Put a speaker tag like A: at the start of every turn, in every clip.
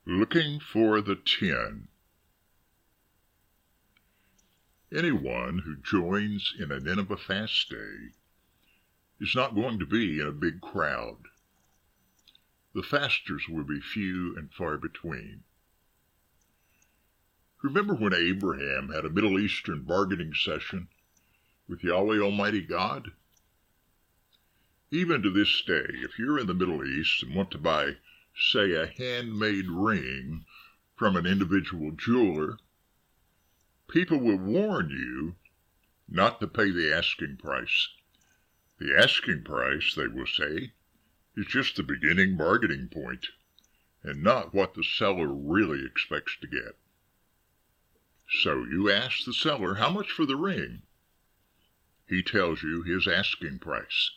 A: Looking for the 10. Anyone who joins in a Nineveh fast day is not going to be in a big crowd. The fasters will be few and far between. Remember when Abraham had a Middle Eastern bargaining session with Yahweh Almighty God? Even to this day, if you're in the Middle East and want to buy, say, a handmade ring from an individual jeweler, people will warn you not to pay the asking price. The asking price, they will say, is just the beginning bargaining point, and not what the seller really expects to get. So you ask the seller, how much for the ring? He tells you his asking price.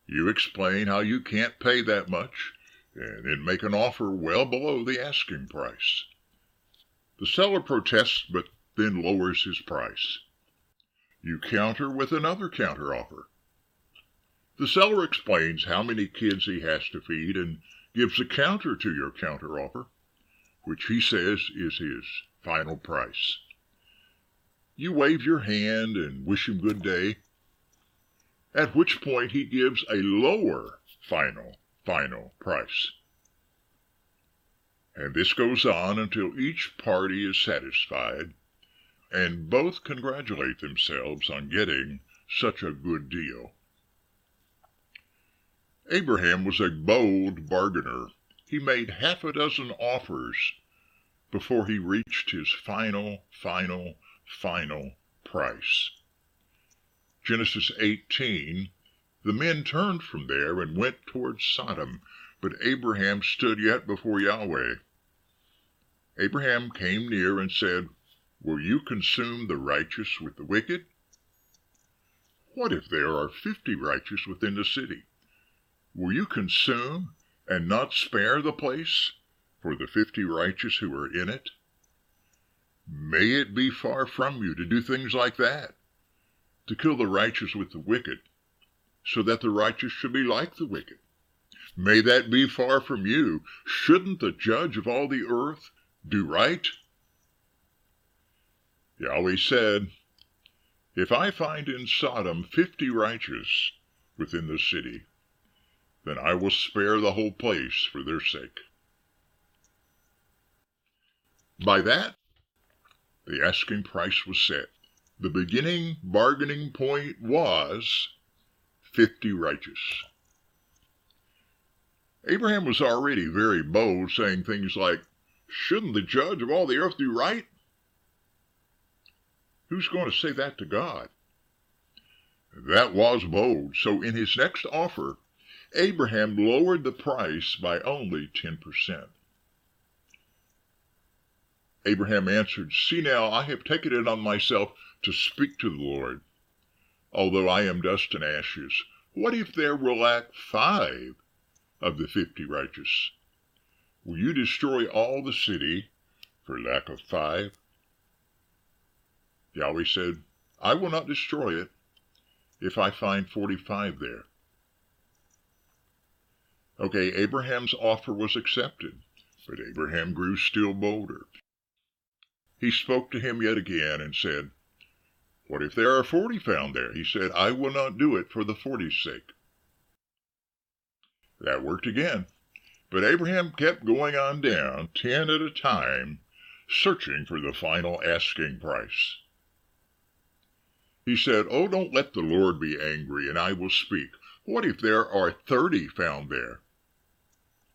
A: You explain how you can't pay that much, and then make an offer well below the asking price. The seller protests, but then lowers his price. You counter with another counteroffer. The seller explains how many kids he has to feed and gives a counter to your counteroffer, which he says is his final price. You wave your hand and wish him good day, at which point he gives a lower final price. And this goes on until each party is satisfied, and both congratulate themselves on getting such a good deal. Abraham was a bold bargainer. He made half a dozen offers before he reached his final price. Genesis 18, the men turned from there and went towards Sodom, but Abraham stood yet before Yahweh. Abraham came near and said, "Will you consume the righteous with the wicked? What if there are 50 righteous within the city? Will you consume and not spare the place for the 50 righteous who are in it? May it be far from you to do things like that, to kill the righteous with the wicked, so that the righteous should be like the wicked. May that be far from you. Shouldn't the judge of all the earth do right?" Yahweh said, "If I find in Sodom 50 righteous within the city, then I will spare the whole place for their sake." By that, the asking price was set. The beginning bargaining point was 50 righteous. Abraham was already very bold, saying things like, "Shouldn't the judge of all the earth do right?" Who's going to say that to God? That was bold. So in his next offer, Abraham lowered the price by only 10%. Abraham answered, "See now, I have taken it on myself to speak to the Lord. Although I am dust and ashes, what if there will lack 5 of the 50 righteous? Will you destroy all the city for lack of 5? Yahweh said, "I will not destroy it if I find 45 there." Okay, Abraham's offer was accepted, but Abraham grew still bolder. He spoke to him yet again and said, "What if there are 40 found there?" He said, "I will not do it for the 40's sake." That worked again, but Abraham kept going on down, 10 at a time, searching for the final asking price. He said, "Oh, don't let the Lord be angry, and I will speak. What if there are 30 found there?"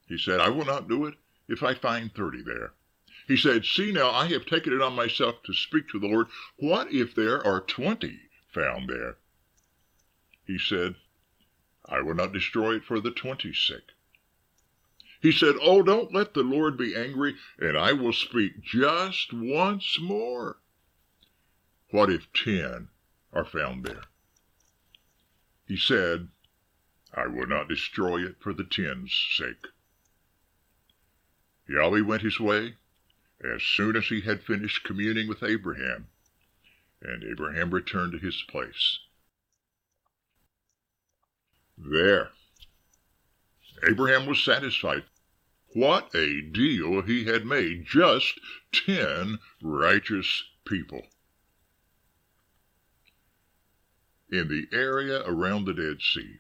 A: He said, "I will not do it if I find 30 there." He said, "See now, I have taken it on myself to speak to the Lord. What if there are 20 found there?" He said, "I will not destroy it for the 20's sake." He said, "Oh, don't let the Lord be angry, and I will speak just once more. What if 10 are found there?" He said, "I will not destroy it for the 10's sake." Yahweh went his way as soon as he had finished communing with Abraham, and Abraham returned to his place. There, Abraham was satisfied. What a deal he had made, just 10 righteous people. In the area around the Dead Sea,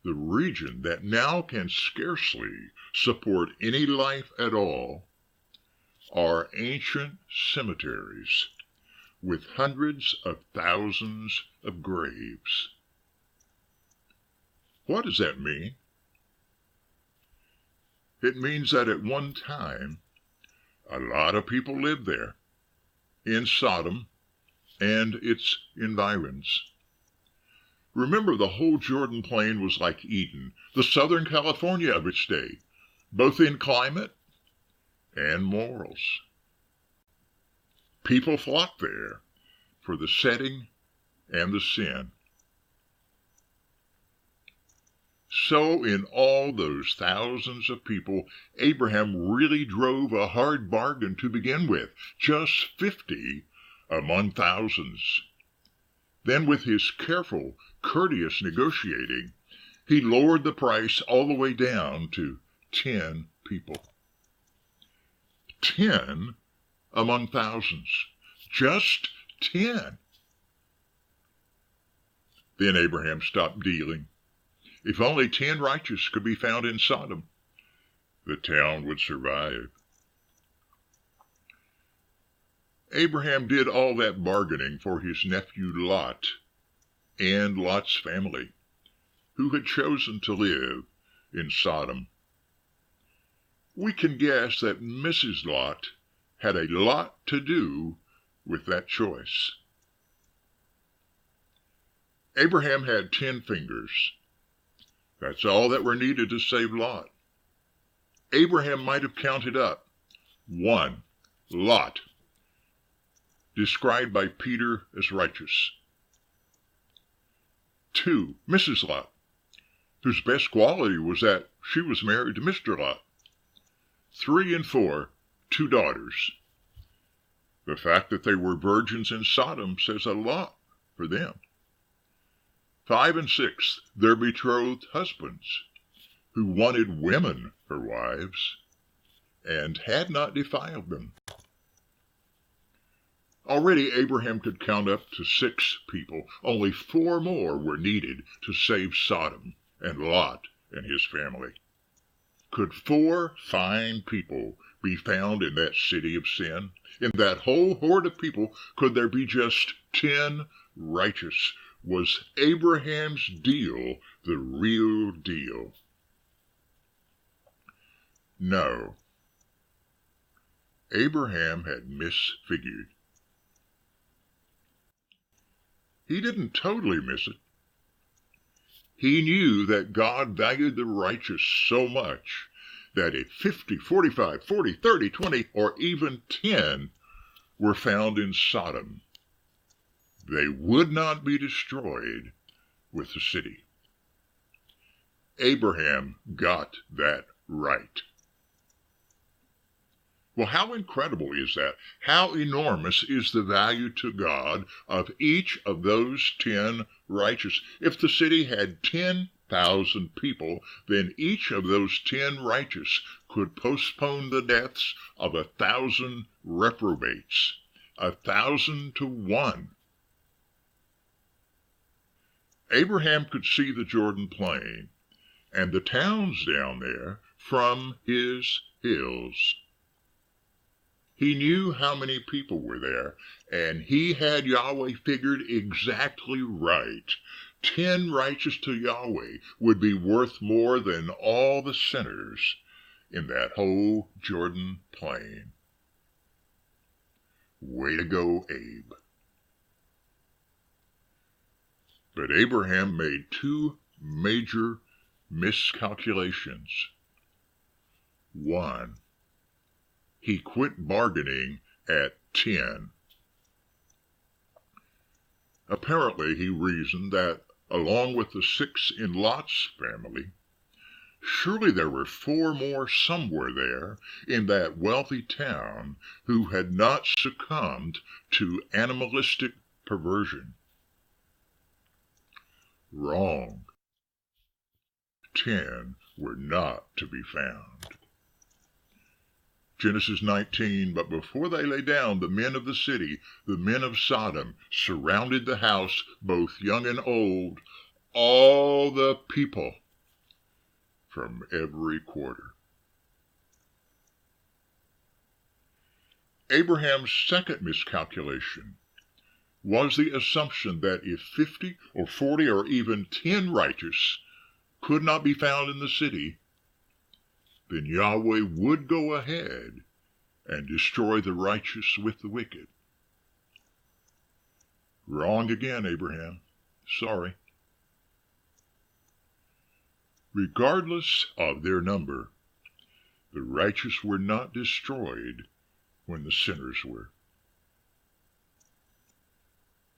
A: the region that now can scarcely support any life at all, are ancient cemeteries with hundreds of thousands of graves. What does that mean? It means that at one time, a lot of people lived there, in Sodom and its environs. Remember, the whole Jordan Plain was like Eden, the Southern California of its day, both in climate and morals. People flocked there for the setting and the sin. So in all those thousands of people, Abraham really drove a hard bargain to begin with, just 50 among thousands. Then with his careful, courteous negotiating, he lowered the price all the way down to 10 people. 10 among thousands. Just 10. Then Abraham stopped dealing. If only 10 righteous could be found in Sodom, the town would survive. Abraham did all that bargaining for his nephew Lot and Lot's family, who had chosen to live in Sodom. We can guess that Mrs. Lot had a lot to do with that choice. Abraham had 10 fingers. That's all that were needed to save Lot. Abraham might have counted up 1, Lot, described by Peter as righteous. 2, Mrs. Lot, whose best quality was that she was married to Mr. Lot. 3 and 4, 2 daughters. The fact that they were virgins in Sodom says a lot for them. 5 and 6, their betrothed husbands, who wanted women for wives, and had not defiled them. Already Abraham could count up to 6 people. Only 4 more were needed to save Sodom and Lot and his family. Could 4 fine people be found in that city of sin? In that whole horde of people, could there be just 10 righteous? Was Abraham's deal the real deal? No. Abraham had misfigured. He didn't totally miss it. He knew that God valued the righteous so much that if 50, 45, 40, 30, 20, or even 10 were found in Sodom, they would not be destroyed with the city. Abraham got that right. Well, how incredible is that? How enormous is the value to God of each of those 10 righteous? If the city had 10,000 people, then each of those 10 righteous could postpone the deaths of 1,000 reprobates, 1,000 to 1. Abraham could see the Jordan Plain and the towns down there from his hills. He knew how many people were there, and he had Yahweh figured exactly right. 10 righteous to Yahweh would be worth more than all the sinners in that whole Jordan Plain. Way to go, Abe. But Abraham made 2 major miscalculations. 1, he quit bargaining at 10. Apparently, he reasoned that, along with the 6 in Lot's family, surely there were 4 more somewhere there in that wealthy town who had not succumbed to animalistic perversion. Wrong. 10 were not to be found. Genesis 19, but before they lay down, the men of the city, the men of Sodom, surrounded the house, both young and old, all the people from every quarter. Abraham's second miscalculation was the assumption that if 50 or 40 or even 10 righteous could not be found in the city, then Yahweh would go ahead and destroy the righteous with the wicked. Wrong again, Abraham. Sorry. Regardless of their number, the righteous were not destroyed when the sinners were.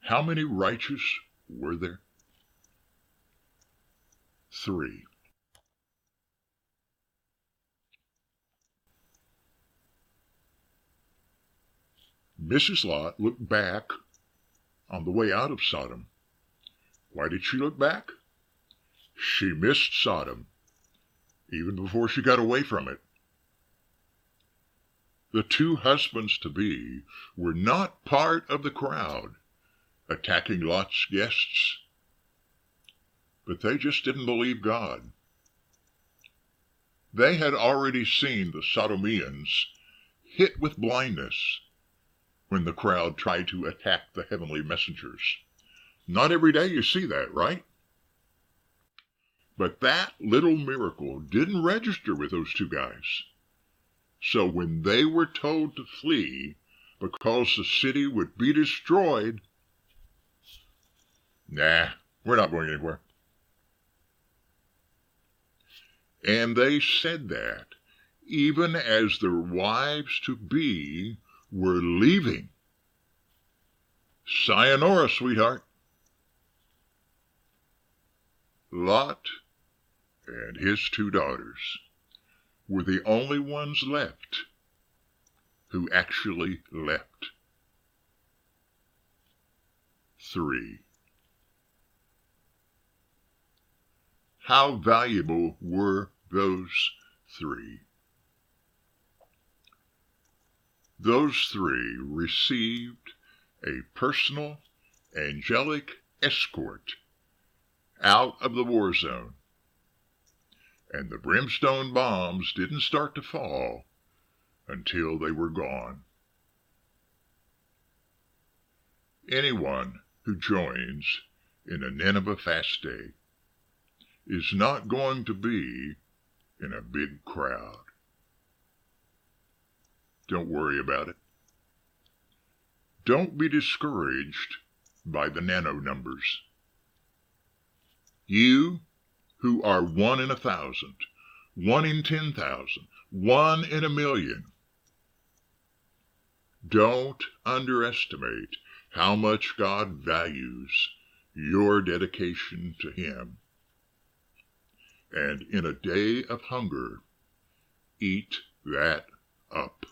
A: How many righteous were there? 3. Mrs. Lot looked back on the way out of Sodom. Why did she look back? She missed Sodom even before she got away from it. The 2 husbands-to-be were not part of the crowd attacking Lot's guests, but they just didn't believe God. They had already seen the Sodomians hit with blindness when the crowd tried to attack the heavenly messengers. Not every day you see that, right? But that little miracle didn't register with those 2 guys. So when they were told to flee because the city would be destroyed, nah, we're not going anywhere. And they said that even as their wives-to-be were leaving. Sayonara, sweetheart. Lot and his 2 daughters were the only ones left who actually left. 3. How valuable were those 3? Those 3 received a personal, angelic escort out of the war zone, and the brimstone bombs didn't start to fall until they were gone. Anyone who joins in a Nineveh fast day is not going to be in a big crowd. Don't worry about it. Don't be discouraged by the nano numbers. You who are 1 in 1,000, 1 in 10,000, 1 in 1,000,000, don't underestimate how much God values your dedication to Him. And in a day of hunger, eat that up.